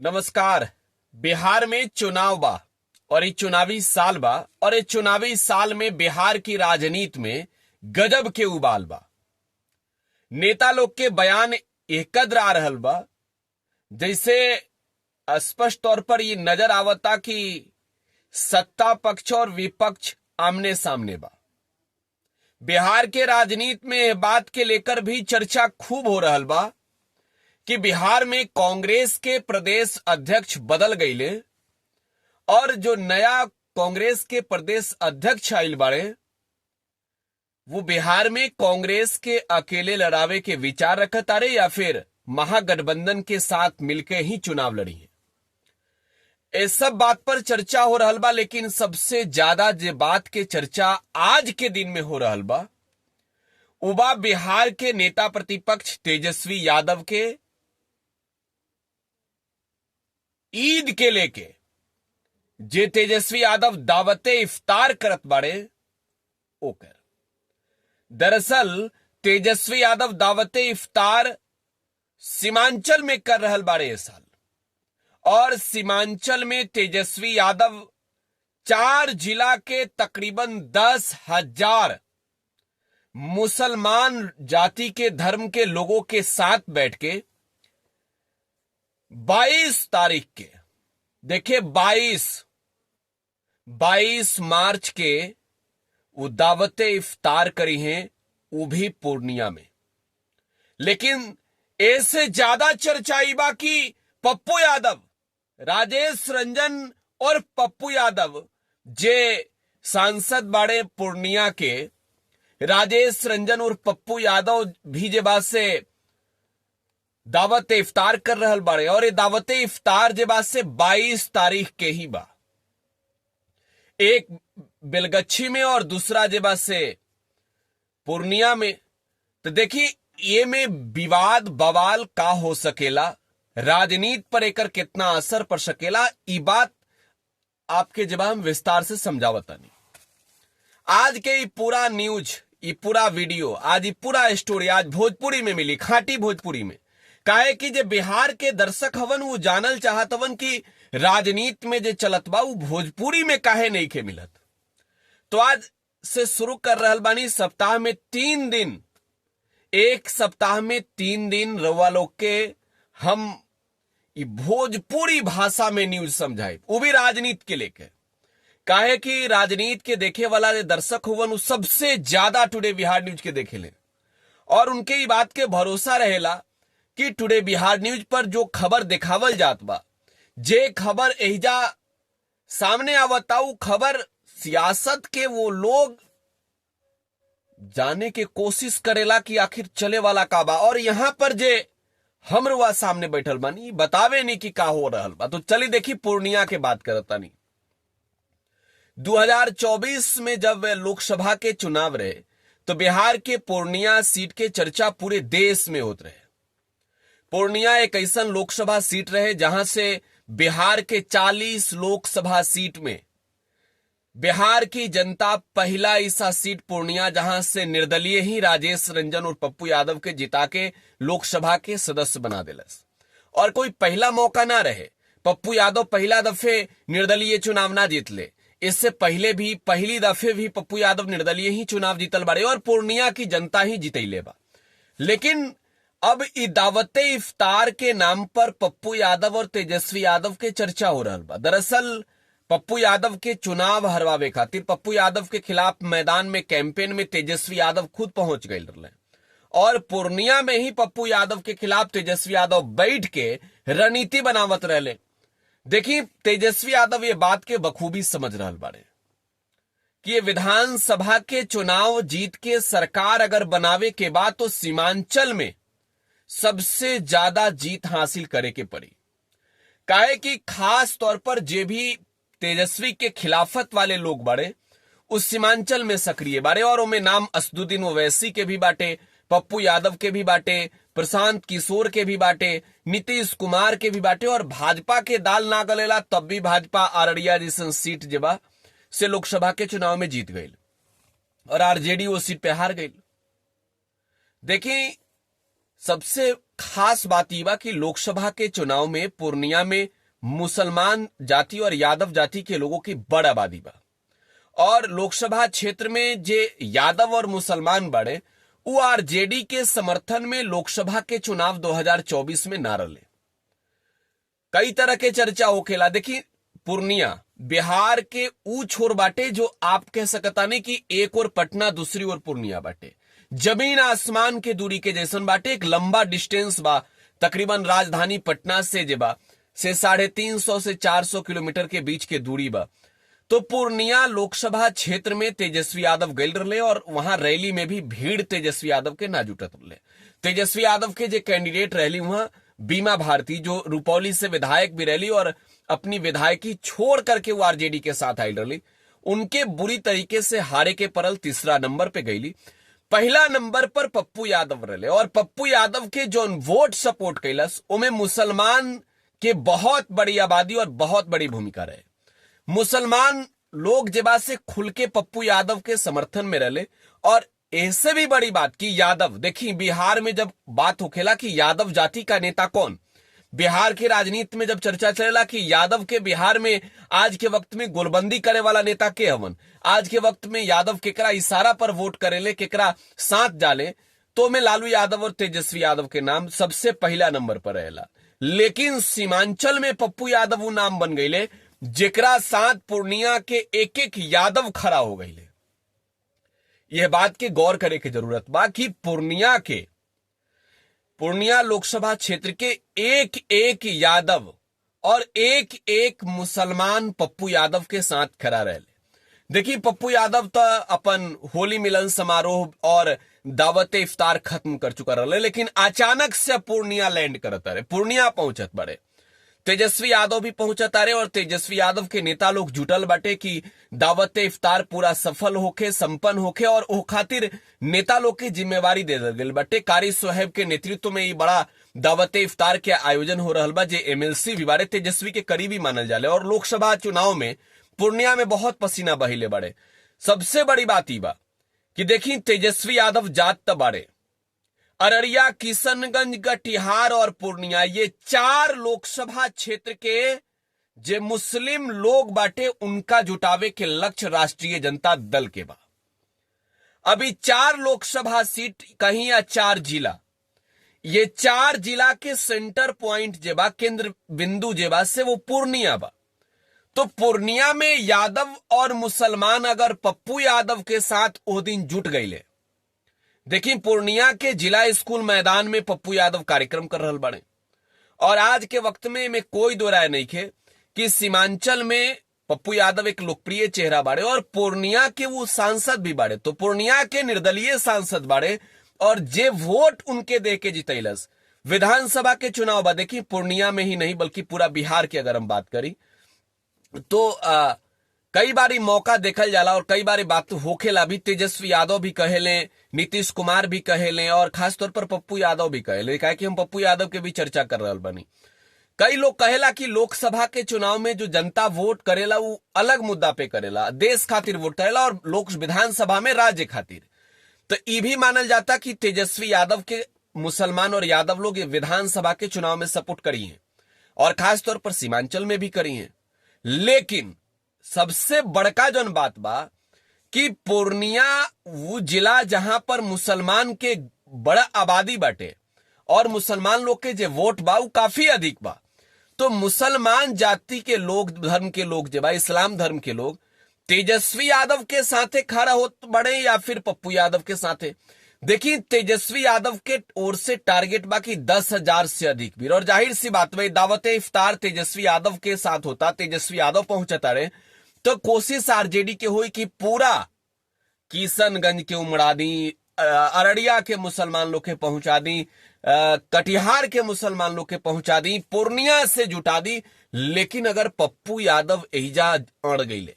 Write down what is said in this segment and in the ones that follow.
नमस्कार। बिहार में चुनाव बा और ये चुनावी साल बा और ये चुनावी साल में बिहार की राजनीति में गजब के उबाल बा। नेता लोग के बयान एकत्र आ रहल बा, जैसे स्पष्ट तौर पर ये नजर आवता कि सत्ता पक्ष और विपक्ष आमने सामने बा। बिहार के राजनीति में यह बात के लेकर भी चर्चा खूब हो रहल बा कि बिहार में कांग्रेस के प्रदेश अध्यक्ष बदल गईले और जो नया कांग्रेस के प्रदेश अध्यक्ष आइल बाड़े वो बिहार में कांग्रेस के अकेले लड़ावे के विचार रखत आरे या फिर महागठबंधन के साथ मिलकर ही चुनाव लड़ी है। इस सब बात पर चर्चा हो रहल बा, लेकिन सबसे ज्यादा जो बात के चर्चा आज के दिन में हो रहल बा उबा बिहार के नेता प्रतिपक्ष तेजस्वी यादव के ईद के लेके जे तेजस्वी यादव दावते इफ्तार करत बाड़े ओकर। दरअसल तेजस्वी यादव दावते इफ्तार सीमांचल में कर रहल बाड़े इस साल, और सीमांचल में तेजस्वी यादव 4 जिला के तकरीबन 10,000 मुसलमान जाति के धर्म के लोगों के साथ बैठ के 22 तारीख के, देखिए 22 मार्च के वो दावते इफ्तार करी हैं, वो भी पूर्णिया में। लेकिन ऐसे ज्यादा चर्चा बा कि पप्पू यादव, राजेश रंजन और पप्पू यादव जे सांसद बाड़े पूर्णिया के, राजेश रंजन और पप्पू यादव भी जे बात से दावत इफ्तार कर रहल बाड़े, और ये दावत इफ्तार जे बात से 22 तारीख के ही बा। एक बेलगच्छी में और दूसरा जे बात से पूर्णिया में। तो देखिए ये में विवाद बवाल का हो सकेला, राजनीति पर एकर कितना असर पड़ सकेला, ई बात आपके जवाब हम विस्तार से समझावता नहीं। आज के ये पूरा न्यूज, ये पूरा वीडियो, आज ये पूरा स्टोरी आज भोजपुरी में मिली, खाटी भोजपुरी में। काहे कि जे बिहार के दर्शक हवन वो जानल चाहत हवन कि राजनीति में जे चलत बा वो भोजपुरी में काहे नहीं के मिलत। तो आज से शुरू कर रहल बानी सप्ताह में 3 दिन, एक सप्ताह में 3 दिन रउआ लोग के हम भोजपुरी भाषा में न्यूज समझाए, वो भी राजनीति के लेके। काहे कि राजनीति के देखे वाला जो दर्शक हुवन वो सबसे ज्यादा टुडे बिहार न्यूज के देखेले, और उनके ये बात के भरोसा रहेला कि टुडे बिहार न्यूज पर जो खबर दिखावल जात बा, जे खबर एहिजा सामने आवता वो खबर सियासत के वो लोग जाने के कोशिश करेला कि आखिर चले वाला का बा, और यहां पर जे हमरवा सामने बैठल बानी बतावे नहीं कि का हो रहल बा। तो चली देखी पूर्णिया के बात करता नहीं। 2024 में जब लोकसभा के चुनाव रहे तो बिहार के पूर्णिया सीट के चर्चा पूरे देश में होत रहे। पूर्णिया एक ऐसा लोकसभा सीट रहे जहां से बिहार के 40 लोकसभा सीट में बिहार की जनता पहला ऐसा सीट पूर्णिया जहां से निर्दलीय ही राजेश रंजन और पप्पू यादव के जिता के लोकसभा के सदस्य बना दिलस। और कोई पहला मौका ना रहे, पप्पू यादव पहला दफे निर्दलीय चुनाव ना जीत ले, इससे पहले भी पहली दफे भी पप्पू यादव निर्दलीय ही चुनाव जीतल बाड़े और पूर्णिया की जनता ही जीतैले बा। लेकिन अब ई दावते इफ्तार के नाम पर पप्पू यादव और तेजस्वी यादव के चर्चा हो रहल बा। दरअसल पप्पू यादव के चुनाव हरवावे खातिर पप्पू यादव के खिलाफ मैदान में कैंपेन में तेजस्वी यादव खुद पहुंच गए रहे, और पूर्णिया में ही पप्पू यादव के खिलाफ तेजस्वी यादव बैठ के रणनीति बनावत रहे। देखिए तेजस्वी यादव ये बात के बखूबी समझ रहल बाड़े कि ये विधानसभा के चुनाव जीत के सरकार अगर बनावे के बाद तो सीमांचल में सबसे ज्यादा जीत हासिल करे के पड़ी। काहे कि खास तौर पर जे भी तेजस्वी के खिलाफत वाले लोग बाड़े उस सीमांचल में सक्रिय बाड़े, और उनमें नाम असदुद्दीन ओवैसी के भी बाटे, पप्पू यादव के भी बाटे, प्रशांत किशोर के भी बाटे, नीतीश कुमार के भी बाटे, और भाजपा के दाल ना गलेला तब भी भाजपा अररिया जैसन सीट जेबा से लोकसभा के चुनाव में जीत गई और आरजेडी वो सीट पे हार गई। देखिए सबसे खास बात यह बा कि लोकसभा के चुनाव में पूर्णिया में मुसलमान जाति और यादव जाति के लोगों की बड़ आबादी बा और लोकसभा क्षेत्र में जे यादव और मुसलमान बड़े वो आरजेडी के समर्थन में लोकसभा के चुनाव 2024 में ना रहे। कई तरह के चर्चा होखेला। देखिए पूर्णिया बिहार के ऊ छोर बाटे जो आप कह सकता नहीं कि एक और पटना दूसरी ओर पूर्णिया बाटे, जमीन आसमान के दूरी के जैसन बाटे। एक लंबा डिस्टेंस बा, तकरीबन राजधानी पटना से जेबा से 350 से 400 किलोमीटर के बीच के दूरी बा। तो पूर्णिया लोकसभा क्षेत्र में तेजस्वी यादव गए रहे और वहां रैली में भी भीड़ तेजस्वी यादव के ना जुटत रहे। तेजस्वी यादव के जो कैंडिडेट रैली वहां बीमा भारती जो रुपौली से विधायक भी रैली और अपनी विधायकी छोड़ करके वो आरजेडी के साथ आई रही, उनके बुरी तरीके से हारे के परल तीसरा नंबर पे गईली। पहला नंबर पर पप्पू यादव रहे और पप्पू यादव के जो वोट सपोर्ट कैलस उनमें मुसलमान के बहुत बड़ी आबादी और बहुत बड़ी भूमिका रहे। मुसलमान लोग जेबा से खुल के पप्पू यादव के समर्थन में रहे और ऐसे भी बड़ी बात कि यादव, देखिए बिहार में जब बात होखेला कि यादव जाति का नेता कौन, बिहार की राजनीति में जब चर्चा चलेला कि यादव के बिहार में आज के वक्त में गोलबंदी करे वाला नेता के हवन, आज के वक्त में यादव केकरा इशारा पर वोट करेले केकरा साथ जाले, तो में लालू यादव और तेजस्वी यादव के नाम सबसे पहला नंबर पर रहेला। लेकिन सीमांचल में पप्पू यादव वो नाम बन गईले जेकरा साथ पूर्णिया के एक एक यादव खड़ा हो गईले। यह बात के गौर करे की जरूरत बा कि पूर्णिया लोकसभा क्षेत्र के एक एक यादव और एक एक मुसलमान पप्पू यादव के साथ खड़ा रहे। देखिए पप्पू यादव तो अपन होली मिलन समारोह और दावत इफ्तार खत्म कर चुका रहे, लेकिन अचानक से पूर्णिया लैंड करता रहे, पूर्णिया पहुंचत बड़े। तेजस्वी यादव भी पहुंचता रहे और तेजस्वी यादव के नेता लोग जुटल बाटे कि दावत इफ्तार पूरा सफल होके संपन्न होके और ओ खातिर नेता लोग की जिम्मेवारी दे दिल बाटे। कारी साहब के नेतृत्व में ये बड़ा दावत इफ्तार के आयोजन हो रहा बा जे एमएलसी भी बारे तेजस्वी के करीबी मानल जाले और लोकसभा चुनाव में पूर्णिया में बहुत पसीना बहिले बड़े। सबसे बड़ी बात बा कि देखी तेजस्वी यादव जात त बाड़े, अररिया, किशनगंज, कटिहार और पूर्णिया ये 4 लोकसभा क्षेत्र के जे मुस्लिम लोग बाटे उनका जुटावे के लक्ष्य राष्ट्रीय जनता दल के बा। अभी 4 लोकसभा सीट कहीं या 4 जिला, ये 4 जिला के सेंटर पॉइंट जेबा केंद्र बिंदु जेबा से वो पूर्णिया बा। तो पूर्णिया में यादव और मुसलमान अगर पप्पू यादव के साथ वो दिन जुट गईले, देखिए पूर्णिया के जिला स्कूल मैदान में पप्पू यादव कार्यक्रम कर रहे बड़े और आज के वक्त में कोई दो राय नहीं है कि सीमांचल में पप्पू यादव एक लोकप्रिय चेहरा बाड़े और पूर्णिया के वो सांसद भी बाड़े। तो पूर्णिया के निर्दलीय सांसद बाड़े और जे वोट उनके दे के जितैलस विधानसभा के चुनाव बा। देखिए पूर्णिया में ही नहीं बल्कि पूरा बिहार की अगर हम बात करी तो कई बारी मौका देखल जाला और कई बारी बात होखेला भी। तेजस्वी यादव भी कहेले, नीतीश कुमार भी कहेले और खासतौर पर पप्पू यादव भी कहेले, काहे कि हम पप्पू यादव के भी चर्चा कर रहे बनी। कई लोग कहेला कि लोकसभा के चुनाव में जो जनता वोट करेला वो अलग मुद्दा पे करेला, देश खातिर वोट करेला और लोक विधानसभा में राज्य खातिर। तो ये भी मानल जाता कि तेजस्वी यादव के मुसलमान और यादव लोग विधानसभा के चुनाव में सपोर्ट करी हैं और खासतौर पर सीमांचल में भी करी हैं। लेकिन सबसे बड़का जौन बात बा कि पूर्णिया वो जिला जहां पर मुसलमान के बड़ा आबादी बाटे और मुसलमान लोग के जो वोट बा वो काफी अधिक बा। तो मुसलमान जाति के लोग, धर्म के लोग जो बा, इस्लाम धर्म के लोग तेजस्वी यादव के साथे खड़ा हो बड़े या फिर पप्पू यादव के साथे। देखिए तेजस्वी यादव के ओर से टारगेट बाकी 10,000 से अधिक भी, और जाहिर सी बात भाई दावत इफ्तार तेजस्वी यादव के साथ होता, तेजस्वी यादव पहुंचता रहे तो कोशिश आरजेडी के हुई कि पूरा किशनगंज के उमड़ा दी, अररिया के मुसलमान लोग के पहुंचा दी, कटिहार के मुसलमान लोग के पहुंचा दी, पूर्णिया से जुटा दी। लेकिन अगर पप्पू यादव एहिजा अड़ गईले,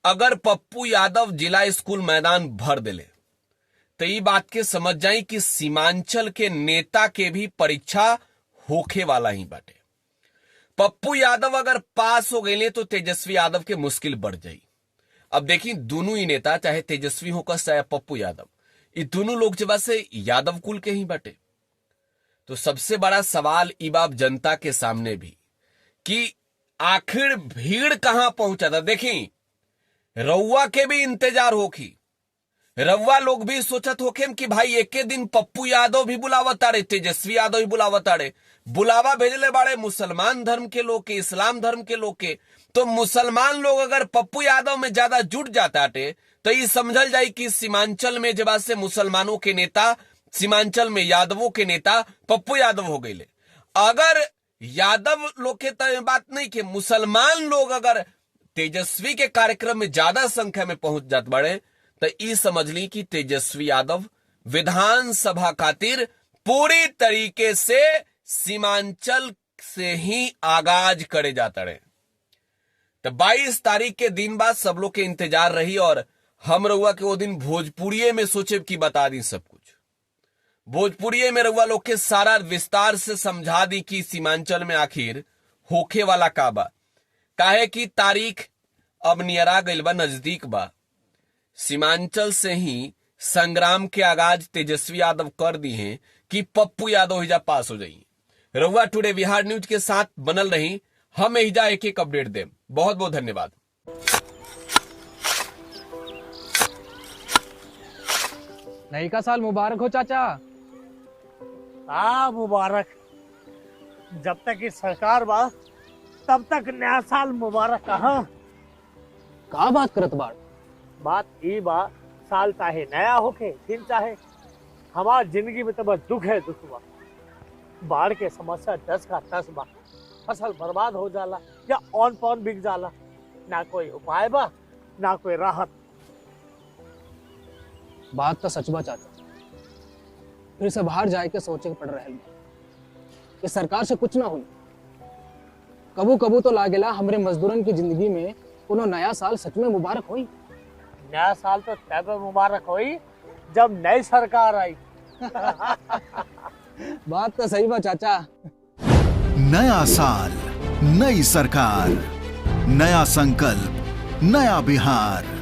अगर पप्पू यादव जिला स्कूल मैदान भर देले तो ये बात के समझ जाई कि सीमांचल के नेता के भी परीक्षा होखे वाला ही बाटे। पप्पू यादव अगर पास हो गए तो तेजस्वी यादव के मुश्किल बढ़ जाई। अब देखिए दोनों ही नेता, चाहे तेजस्वी हो चाहे पप्पू यादव, ये दोनों लोग जब से यादव कुल के ही बाटे। तो सबसे बड़ा सवाल ई बाप जनता के सामने भी कि आखिर भीड़ कहां पहुंचा था। देखी, रउआ के भी इंतजार होखी, रउआ लोग भी सोचत होखे कि भाई एके दिन पप्पू यादव भी बुलावत आड़े, तेजस्वी यादव भी बुलावत आड़े, बुलावा भेजले बाड़े मुसलमान धर्म के लोग के, इस्लाम धर्म के लोग के। तो मुसलमान लोग अगर पप्पू यादव में ज्यादा जुट जाता तो ये समझल जाए कि सीमांचल में जब से मुसलमानों के नेता, सीमांचल में यादवों के नेता पप्पू यादव हो गए। अगर यादव लोग के तो बात नहीं कि मुसलमान लोग अगर तेजस्वी के कार्यक्रम में ज्यादा संख्या में पहुंच जात बड़े तो ई समझ ली कि तेजस्वी यादव विधानसभा खातिर पूरी तरीके से सीमांचल से ही आगाज करे जाता रहे। तो 22 तारीख के दिन बाद सब लोग के इंतजार रही और हम रउआ के वो दिन भोजपुरिये में सोचे कि बता दी सब कुछ। भोजपुरिये में रउआ लोग के सारा विस्तार से समझा दी कि सीमांचल में आखिर होखे वाला का बा, काहे कि तारीख अब नियरा गइल बा, नजदीक बा। सीमांचल से ही संग्राम के आगाज तेजस्वी यादव कर दी हैं कि पप्पू यादव हिजा पास हो जाइए। रउआ टुडे बिहार न्यूज के साथ बनल रही, हम हिजा एक एक अपडेट दें। बहुत बहुत धन्यवाद। नई का साल मुबारक हो चाचा। हाँ मुबारक। जब तक की सरकार बा तब तक नया साल मुबारक। कहाँ का बात करत बाड़? बात ई बा, साल चाहे नया होके फिर चाहे हमार जिंदगी में तो बस दुख है, दुख बा। बाढ़ के समस्या 10 का 10 बा। फसल बर्बाद हो जाला या ऑन पॉन बिक जाला, ना कोई उपाय बा ना कोई राहत। बात तो सच बा चाचा, फिर से बाहर जाए के सोचे के पड़ रहे कि सरकार से कुछ ना हुई। कबू कबू तो लागेला हमरे मजदूरन की जिंदगी में कोनो नया साल सच में मुबारक होई। नया साल तो तब मुबारक होई जब नई सरकार आई। बात तो सही बा चाचा। नया साल, नई सरकार, नया संकल्प, नया बिहार।